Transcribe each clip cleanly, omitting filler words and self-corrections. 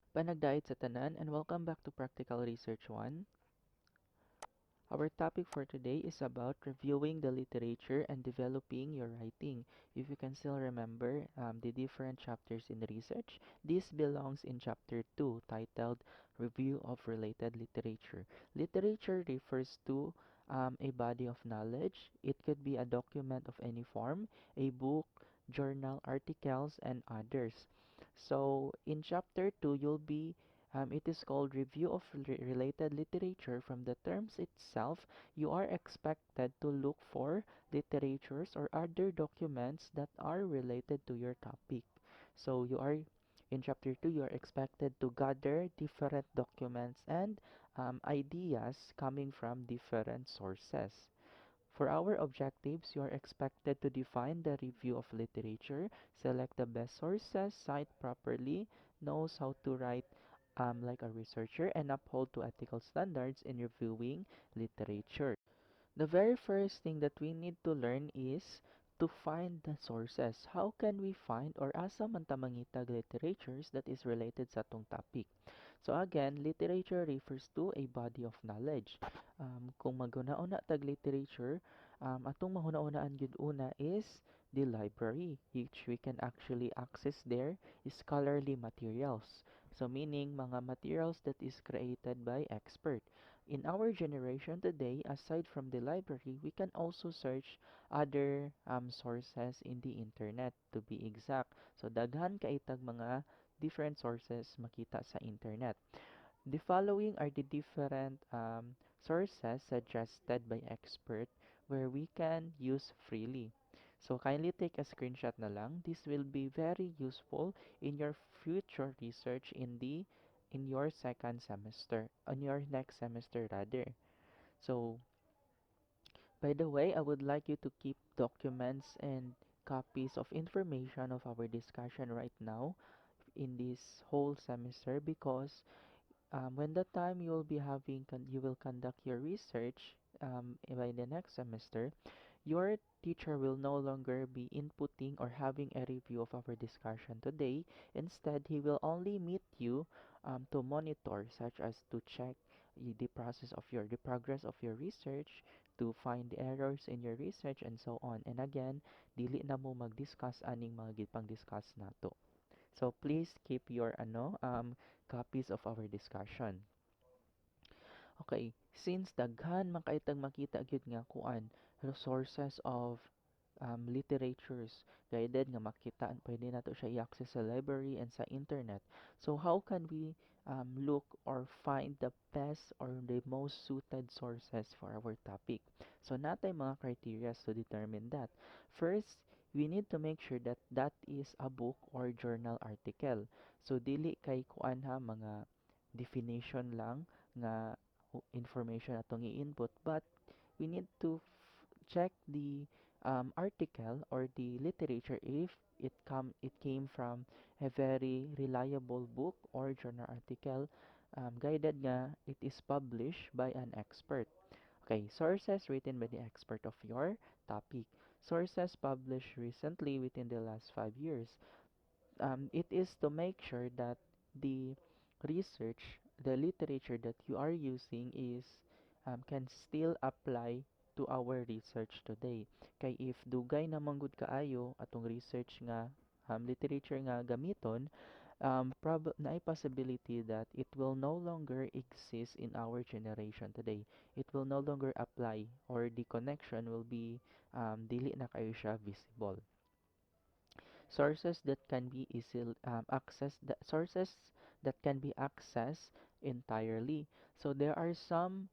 Panagdait sa tanan and welcome back to Practical Research 1. Our topic for today is about reviewing the literature and developing your writing. If you can still remember the different chapters in research, this belongs in chapter 2 titled Review of Related Literature. Literature refers to a body of knowledge. It could be a document of any form, a book, journal, articles, and others. So in chapter 2, it is called Review of Related Literature. From the terms itself, you are expected to look for literatures or other documents that are related to your topic. So in chapter 2, you are expected to gather different documents and ideas coming from different sources. For our objectives, you are expected to define the review of literature, select the best sources, cite properly, knows how to write like a researcher, and uphold to ethical standards in reviewing literature. The very first thing that we need to learn is to find the sources. How can we find or asa man ta mangitag literatures that is related sa atong topic? So again, literature refers to a body of knowledge. Kung maguna-una tag literature, atong mahuna-unaan gyud una is the library, which we can actually access there is scholarly materials. So meaning mga materials that is created by expert. In our generation today, aside from the library, we can also search other sources in the internet to be exact. So daghan kaitag mga different sources makita sa internet. The following are the different sources suggested by expert where we can use freely. So kindly take a screenshot na lang. This will be very useful in your future research in your second semester, on your next semester rather. So by the way, I would like you to keep documents and copies of information of our discussion right now in this whole semester because when the time you will be you will conduct your research by the next semester, your teacher will no longer be inputting or having a review of our discussion today. Instead, he will only meet you to monitor, such as to check the progress of your research, to find errors in your research, and so on. And again, dili na mo mag-discuss aning mga gipang discuss nato. So please keep your copies of our discussion. Okay, since daghan makaitag makita gyud nga kuan resources of literatures guided nga makita pwede nato siya i-access sa library and sa internet. So how can we look or find the best or the most suited sources for our topic? So natay mga criteria to determine that. First, we need to make sure that that is a book or journal article. So dili kay kuan ha mga definition lang nga information atong i-input, but we need to check the article or the literature if it came from a very reliable book or journal article guided nga it is published by an expert. Okay, sources written by the expert of your topic. Sources published recently within the last 5 years. It is to make sure that the the literature that you are using is can still apply to our research today. Kay if dugay na manggod kaayo atong research nga literature nga gamiton, na a possibility that it will no longer exist in our generation today. It will no longer apply or the connection will be dili na kayo siya visible. Sources that can be accessed entirely. So there are some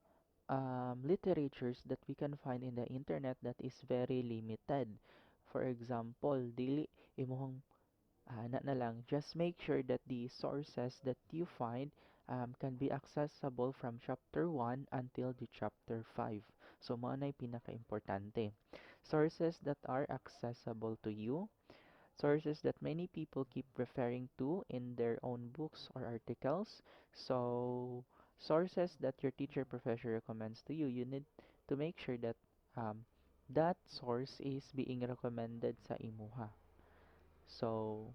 literatures that we can find in the internet that is very limited. For example, dili imuhang na lang, just make sure that the sources that you find can be accessible from chapter 1 until the chapter 5. So, mo na pinaka-importante. Sources that are accessible to you, sources that many people keep referring to in their own books or articles. So, sources that your teacher professor recommends to you, you need to make sure that that source is being recommended sa imuha. So,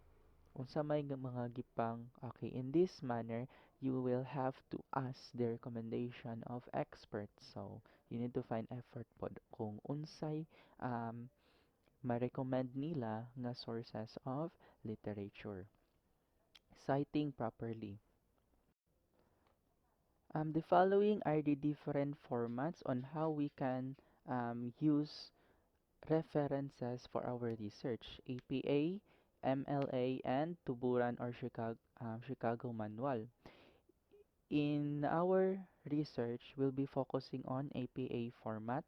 unsa may nga mga gipang. Okay, in this manner, you will have to ask the recommendation of experts. So, you need to find effort pod kung unsay um, ma-recommend nila nga sources of literature. Citing properly. The following are the different formats on how we can use references for our research: APA, MLA, and Tuburan or Chicago Manual. In our research, we'll be focusing on APA format.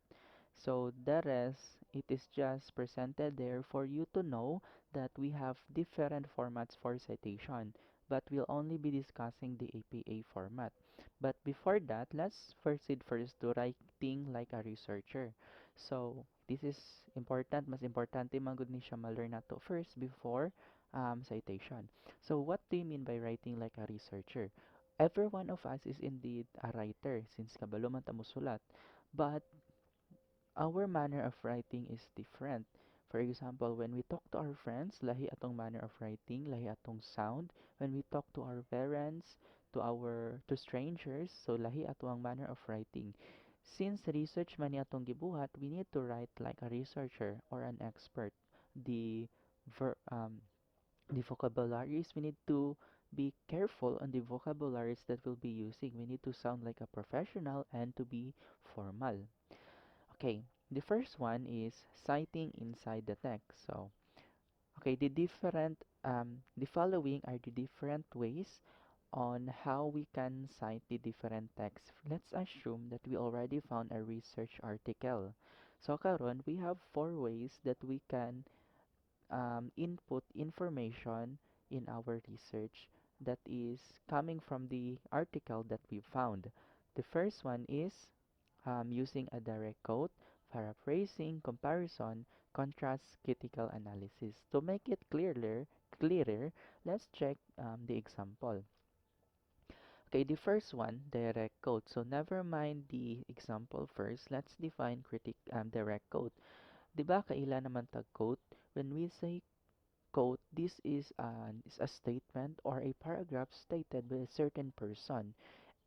So the rest, it is just presented there for you to know that we have different formats for citation, but we'll only be discussing the APA format. But before that, let's proceed first to writing like a researcher. So this is important, mas importante man gud ni siya ma-learn nato first before citation. So what do you mean by writing like a researcher? Every one of us is indeed a writer since kabalo man ta mosulat. But our manner of writing is different. For example, when we talk to our friends, lahi atong manner of writing, lahi atong sound. When we talk to our parents, to strangers, so lahi ato ang manner of writing. Since research man ni atong gibuhat, we need to write like a researcher or an expert. The ver the vocabularies, we need to be careful on the vocabularies that we'll be using. We need to sound like a professional and to be formal. Okay, the first one is citing inside the text. So, okay, the following are the different ways on how we can cite the different texts. Let's assume that we already found a research article. So, karon we have four ways that we can input information in our research that is coming from the article that we found. The first one is using a direct quote, paraphrasing, comparison, contrast, critical analysis. To make it clearer, let's check the example. Okay, the first one, direct quote. So never mind the example first. Let's define direct quote. Diba kaila naman tag quote? When we say quote, this is a statement or a paragraph stated by a certain person.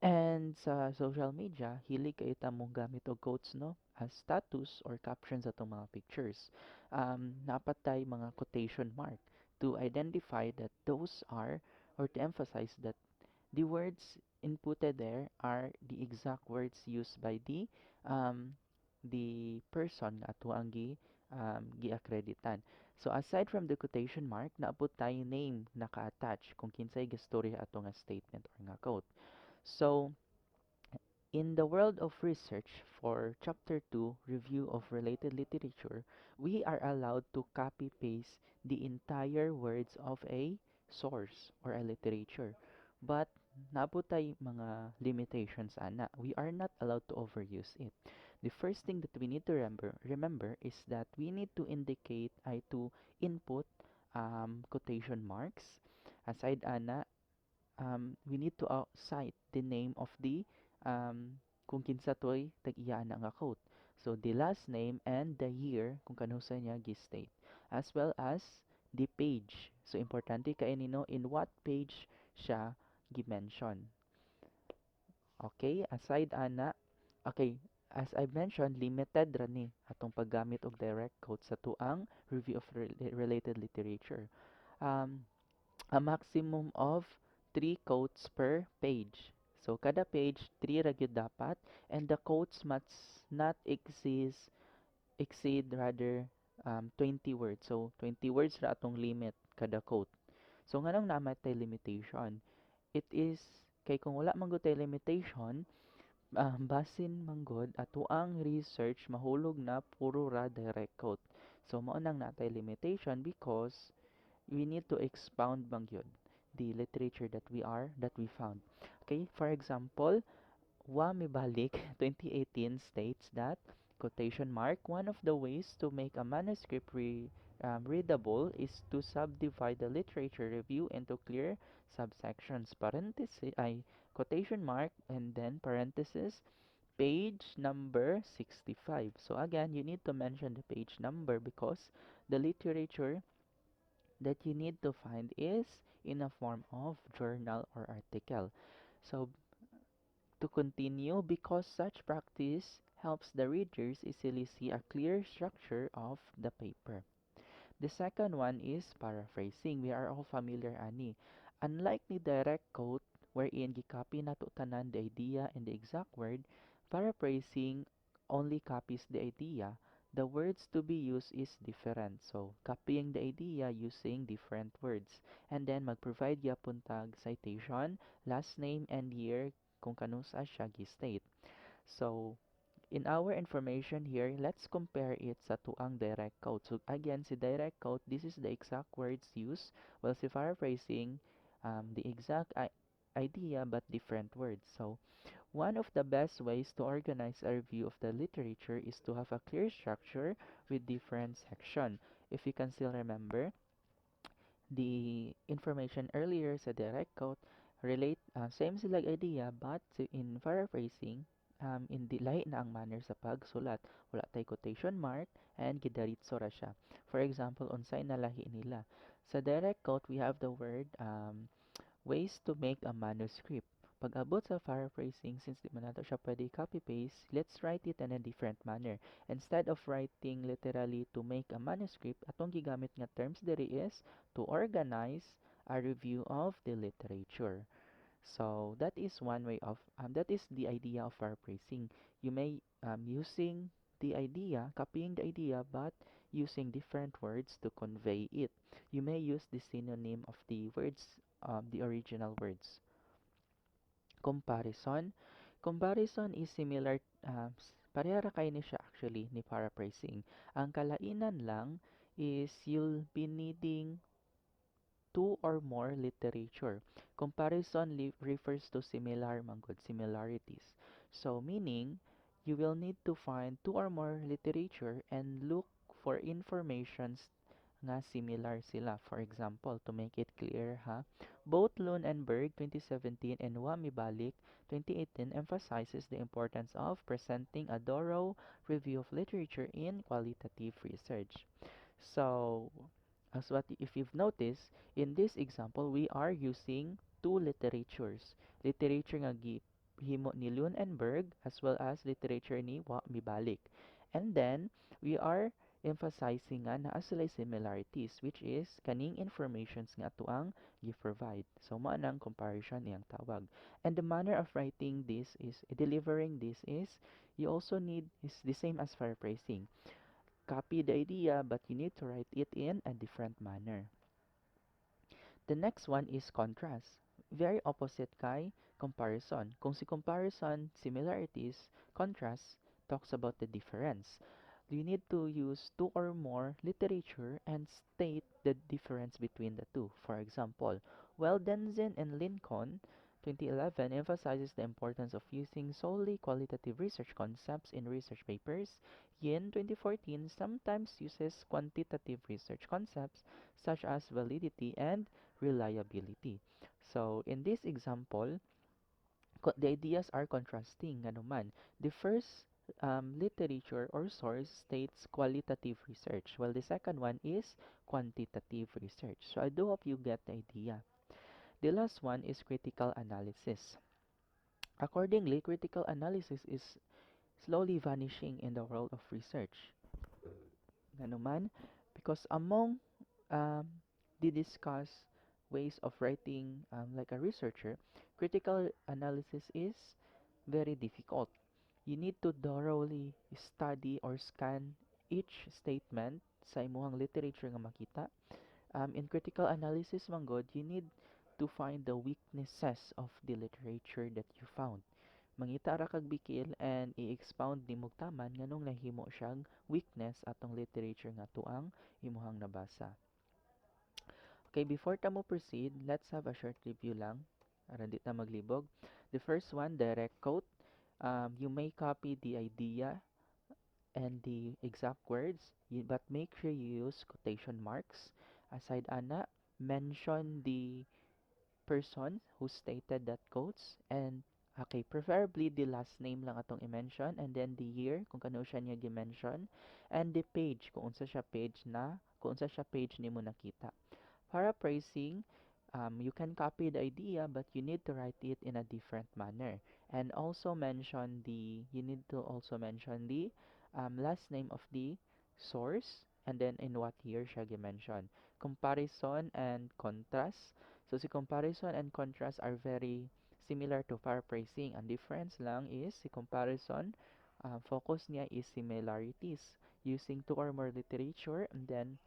And sa social media, hilig kayo tamong gamit og quotes, no? As status or captions atong mga pictures. Napatay mga quotation mark to identify that those are or to emphasize that the words inputted there are the exact words used by the person nga ato ang gi-accreditan. So aside from the quotation mark, naabot tayo name naka-attach kung kinsay gistorya ato nga statement or nga quote. So in the world of research for Chapter 2, Review of Related Literature, we are allowed to copy paste the entire words of a source or a literature. But nabutay mga limitations ana. We are not allowed to overuse it. The first thing that we need to remember is that we need to indicate ay to input quotation marks. Aside ana, we need to cite the name of the kung kinsa toy tag-iya na nga quote. So the last name and the year kung kanusa niya gi-state, as well as the page. So importante kay nino in what page siya gi-mention. Okay, aside ana, okay, as I mentioned, limited ra ni atong paggamit og direct quote sa tuang review of related literature. Um, a maximum of 3 quotes per page. So kada page 3 ra gyud dapat, and the quotes must not exceed rather 20 words. So 20 words ra atong limit kada quote. So nganong naman tay limitation? It is kay kung wala man gud tay limitation, basin manggod ato ang research mahulog na puro ra direct quote. So mao nang natay limitation because we need to expound bang yun the literature that we found. Okay, for example, Wa Mibalik 2018 states that quotation mark one of the ways to make a manuscript readable is to subdivide the literature review into clear subsections. Parenthesis ay quotation mark and then parenthesis page number 65. So again, you need to mention the page number because the literature that you need to find is in a form of journal or article. So to continue, because such practice helps the readers easily see a clear structure of the paper. The second one is paraphrasing. We are all familiar ani. Unlike the direct quote wherein gicopy nato tanan the idea and the exact word, paraphrasing only copies the idea. The words to be used is different. So, copying the idea using different words. And then mag-provide gyapon tag citation, last name and year kung kanus siya gi-state. So, in our information here, let's compare it sa tuang direct quote. So again, si direct quote, this is the exact words used, while si paraphrasing, the exact idea but different words. So one of the best ways to organize a review of the literature is to have a clear structure with different section. If you can still remember, the information earlier sa direct quote relate same sila idea but in paraphrasing in lahi na ang manner sa pagsulat wala tay quotation mark and gidaritso ra siya. For example, unsay nalahi nila sa direct quote we have the word ways to make a manuscript. Pag abot sa paraphrasing, since di man nato siya pwede copy-paste, let's write it in a different manner. Instead of writing literally to make a manuscript, atong gigamit nga terms diri is to organize a review of the literature. So that is one way of that is the idea of paraphrasing. You may using the idea, copying the idea, but using different words to convey it. You may use the synonym of the words, the original words. Comparison. Comparison is similar, pareha ra kay ni siya actually ni paraphrasing. Ang kalainan lang is you'll be needing two or more literature. Comparison refers to similar manggod similarities. So meaning you will need to find two or more literature and look for informations nga similar sila. For example, to make it clear ha, both Lund and Berg 2017 and Wamibalik 2018 emphasizes the importance of presenting a thorough review of literature in qualitative research. So, as what if you've noticed, in this example, we are using two literatures. Literature nga himo ni Lun and Berg as well as literature ni Wa Mibalik. And then, we are emphasizing nga naa sila similarities which is kaning informations nga ato ang gi-provide. So, mao nang comparison iyang tawag. And the manner of writing this is, delivering this is, you also need, is the same as paraphrasing. Copy the idea, but you need to write it in a different manner. The next one is contrast. Very opposite kay comparison. Kung si comparison, similarities, contrast talks about the difference. You need to use two or more literature and state the difference between the two. For example, while Denzin and Lincoln 2011 emphasizes the importance of using solely qualitative research concepts in research papers, Yin 2014 sometimes uses quantitative research concepts such as validity and reliability. So, in this example, the ideas are contrasting. Ano man. The first literature or source states qualitative research, while the second one is quantitative research. So, I do hope you get the idea. The last one is critical analysis. Accordingly, critical analysis is slowly vanishing in the world of research. Ano man, because among the discussed ways of writing like a researcher, critical analysis is very difficult. You need to thoroughly study or scan each statement sa imuhang literature nga makita. In critical analysis manggod, you need to find the weaknesses of the literature that you found. Mangita ra kag bikil and i-expound ni mugtaman nganong nahimo siyang weakness atong literature nga tuang imuhang nabasa. Okay, before ta mo proceed, let's have a short review lang. Aron di ta maglibog. The first one, direct quote. You may copy the idea and the exact words, but make sure you use quotation marks. Aside ana, mention the person who stated that quotes and okay, preferably the last name lang atong i-mention and then the year kung kano siya niya gi-mention and the page kung unsa siya page nimo nakita. Paraphrasing, you can copy the idea, but you need to write it in a different manner. And also mention you need to also mention the last name of the source and then in what year siya mention. Comparison and contrast. So si comparison and contrast are very similar to paraphrasing. Ang difference lang is si comparison, focus niya is similarities using two or more literature and then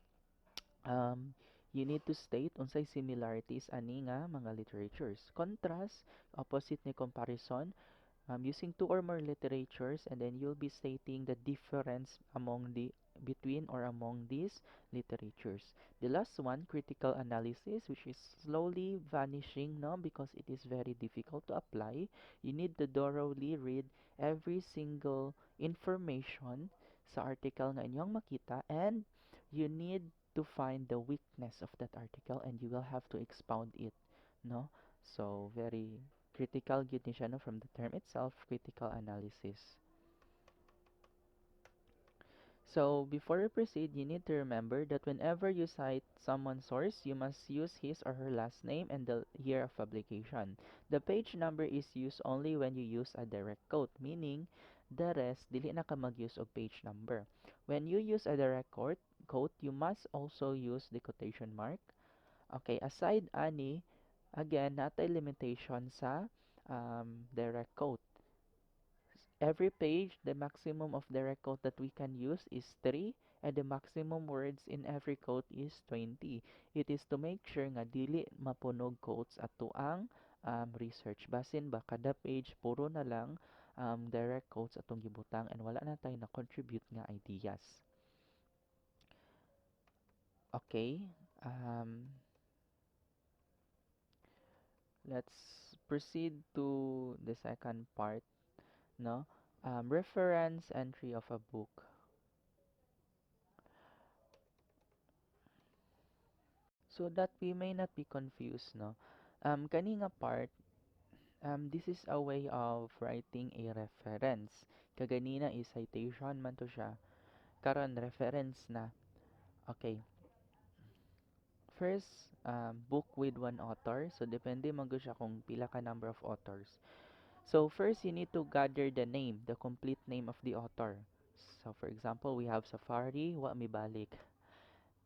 you need to state unsay similarities ani nga mga literatures. Contrast, opposite ni comparison, using two or more literatures and then you'll be stating the difference among the between or among these literatures. The last one, critical analysis, which is slowly vanishing now because it is very difficult to apply. You need to thoroughly read every single information sa article nga inyong makita and you need to find the weakness of that article and you will have to expound it, no? So very critical gyud ni siya no from the term itself, critical analysis. So before we proceed, you need to remember that whenever you cite someone's source, you must use his or her last name and the year of publication. The page number is used only when you use a direct quote, meaning the rest dili na ka mag-use og page number. When you use a direct quote, you must also use the quotation mark. Okay, aside ani, again, natay limitation sa direct quote. Every page, the maximum of direct quote that we can use is 3 and the maximum words in every quote is 20. It is to make sure nga dili mapunog quotes ato ang research. Basin ba kada page puro na lang direct quotes atong gibutang and wala na tayo na contribute nga ideas. Okay. Let's proceed to the second part, no? Reference entry of a book. So that we may not be confused, no? Kani nga part, this is a way of writing a reference. Kaganina is citation man to siya. Karon reference na. Okay. First, book with one author. So depende man gyud siya kung pila ka number of authors. So first, you need to gather the name, the complete name of the author. So for example, we have Safari, Wa Mi Balik.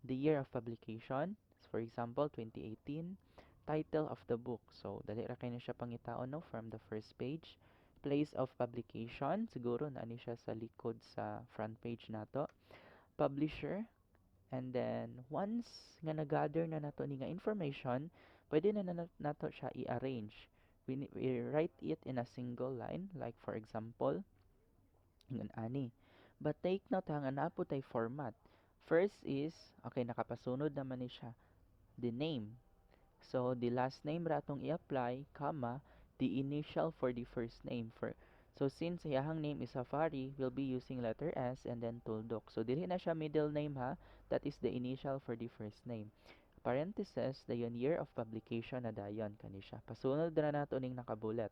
The year of publication, for example, 2018. Title of the book. So dali ra kay na siya pangitaon no from the first page. Place of publication, siguro na ni siya sa likod sa front page nato. Publisher, and then once nga na-gather na nato ni nga information, pwede na nato siya i-arrange. We write it in a single line, like for example, ingon ani. But take note ha, nga napo tay format. First is, okay, nakapasunod naman ni siya, the name. So, the last name ratong i-apply, comma, the initial for the first name. So, since iyahang name is Safari, we'll be using letter S and then Tuldok. So, dili na siya middle name ha, that is the initial for the first name. Parenthesis, dayon year of publication na dayon kani siya. Pasunod na nato ning nakabulat.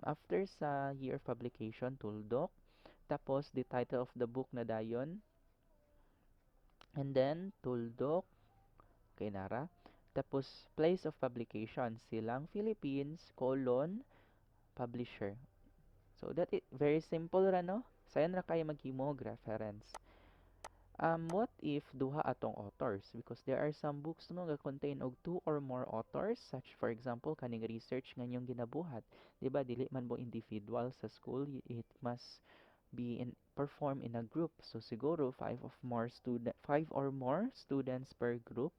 After sa year of publication, Tuldok, tapos the title of the book na dayon, and then Tuldok, kay nara. Tapos place of publication, Silang Philippines, colon, publisher. So that is very simple ra no? Sayon ra kayo maghimo og reference. What if duha atong authors? Because there are some books no nga contain og two or more authors, such for example kaning research nga inyong ginabuhat. Di ba dili man mo individual sa school, it must be perform in a group. So siguro five or more students per group.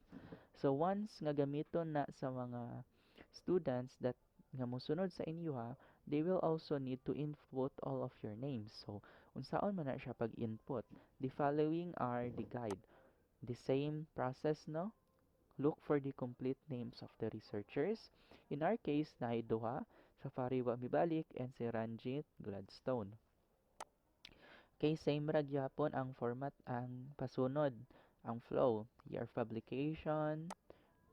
So once nga gamiton na sa mga students that nga mosunod sa inyo ha, they will also need to input all of your names. So unsaon man na siya pag-input? The following are the guide. The same process no? Look for the complete names of the researchers. In our case, na duha, Safari Wa Mibalik and si Ranjit Gladstone. Okay, same ra gyapon ang format ang pasunod, ang flow, year of publication,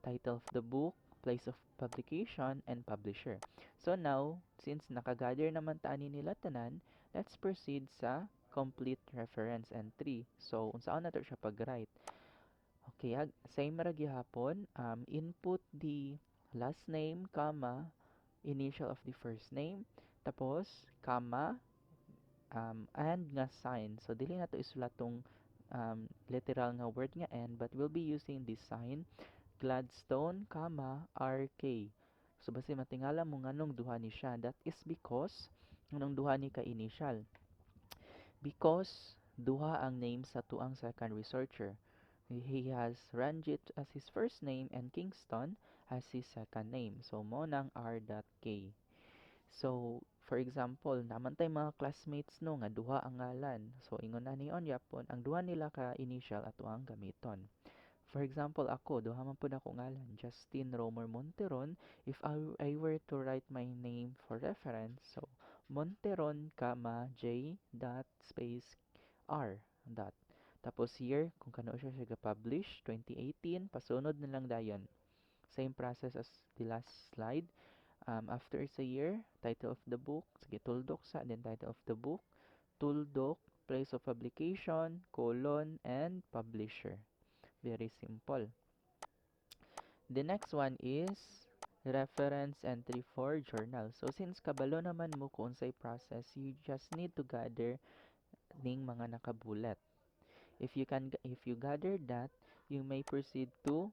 title of the book, place of publication, and publisher. So now, since nakagather naman ta ani nila tanan, let's proceed sa complete reference entry. So, unsaon nato siya pag-write? Okay, same ra gihapon. Input the last name, comma, initial of the first name, tapos, comma, and nga sign. So, dili na to isulat tong literal nga word nga and, but we'll be using this sign, Gladstone, comma, RK. So, basi matingala mo nganong duha ni siya. That is because, nganong duha ni ka initial. Because, duha ang name sa tuang second researcher. He has Ranjit as his first name and Kingston as his second name. So, mo nang R.K. So, for example, naman tay mga classmates no nga duha ang ngalan. So, ingon na niyon yapon ang duha nila ka initial ato ang gamiton. For example, ako duha man pud ako ngalan, Justin Romer Monteron. If I were to write my name for reference, so Monteron, comma J dot space R dot. Tapos here, kung kano siya publish 2018, pasunod na lang dayon. Same process as the last slide. After is a year, title of the book, sige, tuldok sa, then title of the book, tuldok, place of publication, colon, and publisher. Very simple. The next one is reference entry for journal. So, since kabalo naman mo kung unsay process, you just need to gather ning mga nakabulat. If you gather that, you may proceed to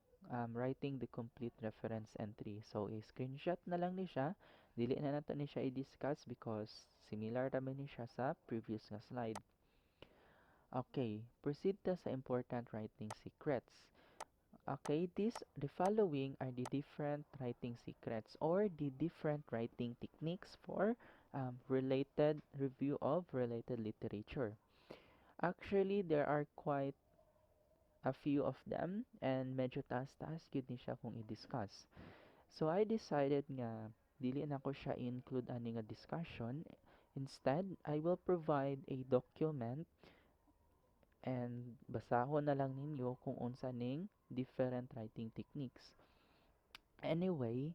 writing the complete reference entry. So, i-screenshot na lang ni siya. Dili na nato ni siya i-discuss because similar naman ni siya sa previous nga slide. Okay, proceed ta sa important writing secrets. Okay, the following are the different writing secrets or the different writing techniques for related review of related literature. Actually, there are quite a few of them and medyo taas-taas gyud ni siya kung i-discuss. So I decided nga dili na ko siya include ani nga discussion. Instead, I will provide a document and basahon na lang ninyo kung unsa ning different writing techniques. Anyway,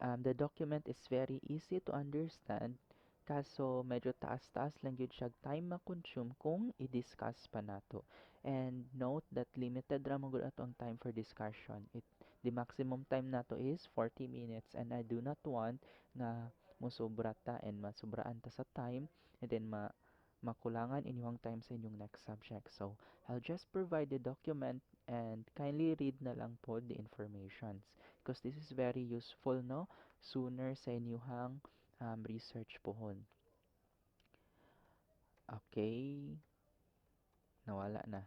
the document is very easy to understand kaso medyo taas-taas lang yun siya time ma-consume kung i-discuss pa nato. And note that limited ra man gud ato ang time for discussion. The maximum time nato is 40 minutes and I do not want nga mosobra ta and masubraan ta sa time and then makulangan inyong time sa inyong next subject. So, I'll just provide the document and kindly read na lang po the informations because this is very useful, no? Sooner sa inyong research pohon. Okay. Nawala na.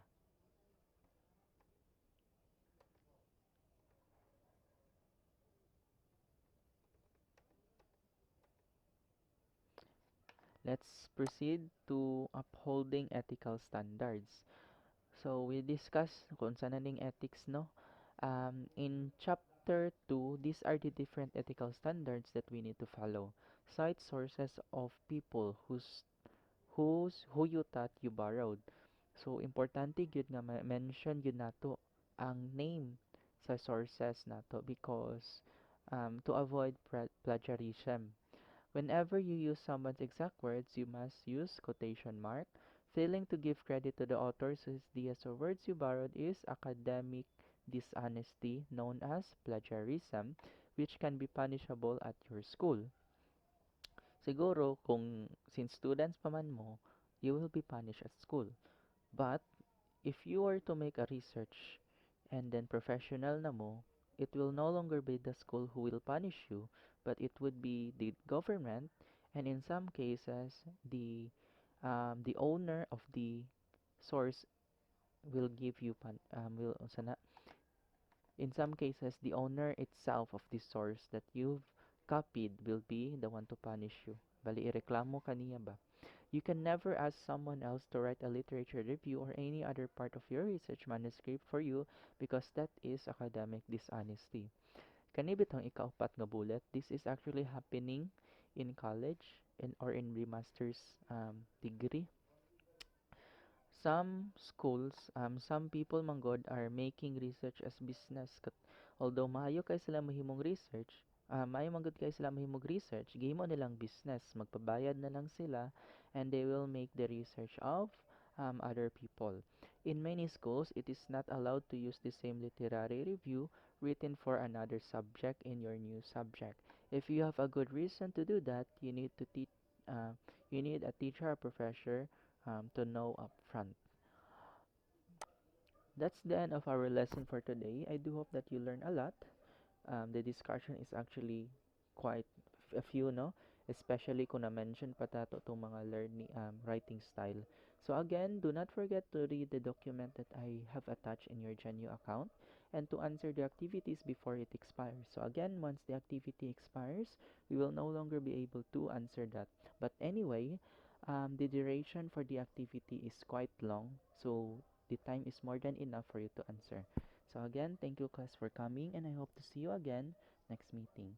Let's proceed to upholding ethical standards. So, we discussed kung saan na ning ethics, no? In chapter 2, these are the different ethical standards that we need to follow. Cite sources of people who you thought you borrowed. So, importante gyud nga mention gyud nato ang name sa sources nato because to avoid plagiarism. Whenever you use someone's exact words, you must use quotation mark. Failing to give credit to the author's ideas or words you borrowed is academic dishonesty known as plagiarism, which can be punishable at your school. Siguro, kung since students pa man mo, you will be punished at school. But, if you were to make a research and then professional na mo, it will no longer be the school who will punish you, but it would be the government, and in some cases, the owner of the source will give you will sana in some cases the owner itself of the source that you've copied will be the one to punish you. Bali ireklamo kaniya ba? You can never ask someone else to write a literature review or any other part of your research manuscript for you because that is academic dishonesty. Kani bitong ikaupat nga bullet, this is actually happening in college or in the master's degree. Some schools, some people manggod are making research as business. Although maayo kay sila mahimong research, maayo manggod kay sila mahimong research, gihimo nilang business, magpabayad na lang sila and they will make the research of other people. In many schools, it is not allowed to use the same literary review written for another subject in your new subject. If you have a good reason to do that, uh, you need a teacher or professor to know up front. That's the end of our lesson for today. I do hope that you learn a lot. The discussion is actually quite a few, no? Especially kung na-mention pa tato itong mga writing style. So again, do not forget to read the document that I have attached in your Genio account and to answer the activities before it expires. So again, once the activity expires, we will no longer be able to answer that. But anyway, the duration for the activity is quite long, so the time is more than enough for you to answer. So again, thank you class for coming and I hope to see you again next meeting.